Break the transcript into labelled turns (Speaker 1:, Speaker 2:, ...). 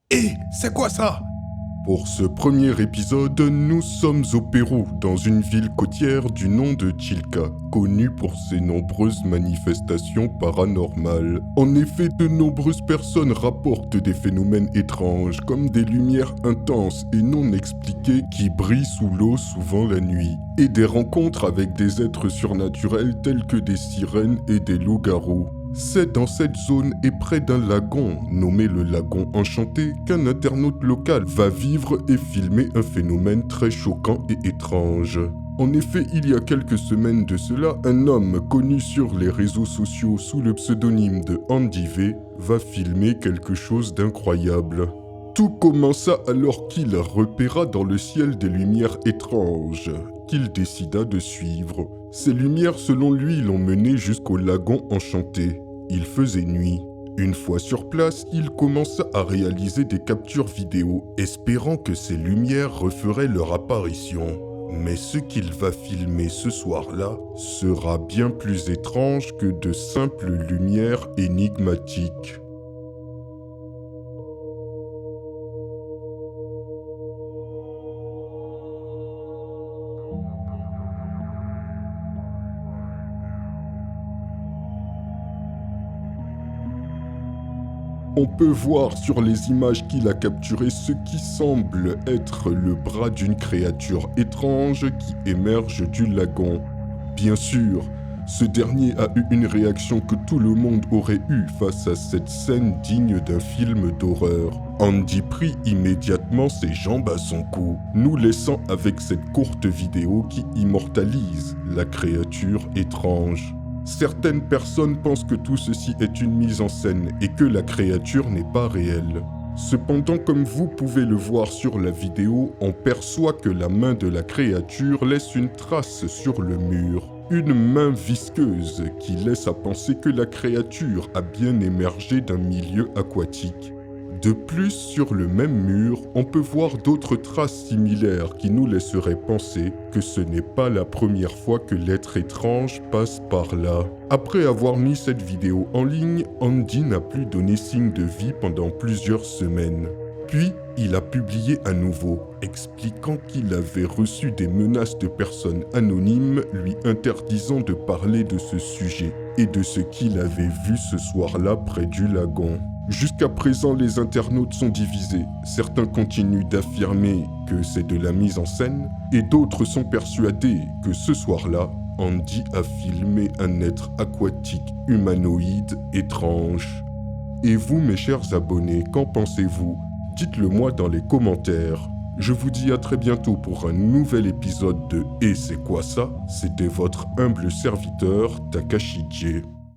Speaker 1: Hé, c'est quoi ça?
Speaker 2: Pour ce premier épisode, nous sommes au Pérou, dans une ville côtière du nom de Chilca, connue pour ses nombreuses manifestations paranormales. En effet, de nombreuses personnes rapportent des phénomènes étranges, comme des lumières intenses et non expliquées qui brillent sous l'eau souvent la nuit, et des rencontres avec des êtres surnaturels tels que des sirènes et des loups-garous. C'est dans cette zone et près d'un lagon, nommé le lagon enchanté, qu'un internaute local va vivre et filmer un phénomène très choquant et étrange. En effet, il y a quelques semaines de cela, un homme connu sur les réseaux sociaux sous le pseudonyme de Andy V va filmer quelque chose d'incroyable. Tout commença alors qu'il repéra dans le ciel des lumières étranges, qu'il décida de suivre. Ces lumières, selon lui, l'ont mené jusqu'au lagon enchanté. Il faisait nuit. Une fois sur place, il commença à réaliser des captures vidéo, espérant que ces lumières referaient leur apparition. Mais ce qu'il va filmer ce soir-là sera bien plus étrange que de simples lumières énigmatiques. On peut voir sur les images qu'il a capturées ce qui semble être le bras d'une créature étrange qui émerge du lagon. Bien sûr, ce dernier a eu une réaction que tout le monde aurait eue face à cette scène digne d'un film d'horreur. Andy prit immédiatement ses jambes à son cou, nous laissant avec cette courte vidéo qui immortalise la créature étrange. Certaines personnes pensent que tout ceci est une mise en scène et que la créature n'est pas réelle. Cependant, comme vous pouvez le voir sur la vidéo, on perçoit que la main de la créature laisse une trace sur le mur. Une main visqueuse qui laisse à penser que la créature a bien émergé d'un milieu aquatique. De plus, sur le même mur, on peut voir d'autres traces similaires qui nous laisseraient penser que ce n'est pas la première fois que l'être étrange passe par là. Après avoir mis cette vidéo en ligne, Andy n'a plus donné signe de vie pendant plusieurs semaines. Puis, il a publié à nouveau, expliquant qu'il avait reçu des menaces de personnes anonymes lui interdisant de parler de ce sujet et de ce qu'il avait vu ce soir-là près du lagon. Jusqu'à présent, les internautes sont divisés. Certains continuent d'affirmer que c'est de la mise en scène et d'autres sont persuadés que ce soir-là, Andy a filmé un être aquatique humanoïde étrange. Et vous, mes chers abonnés, qu'en pensez-vous ? Dites-le moi dans les commentaires. Je vous dis à très bientôt pour un nouvel épisode de Et c'est quoi ça ? C'était votre humble serviteur Takashi J.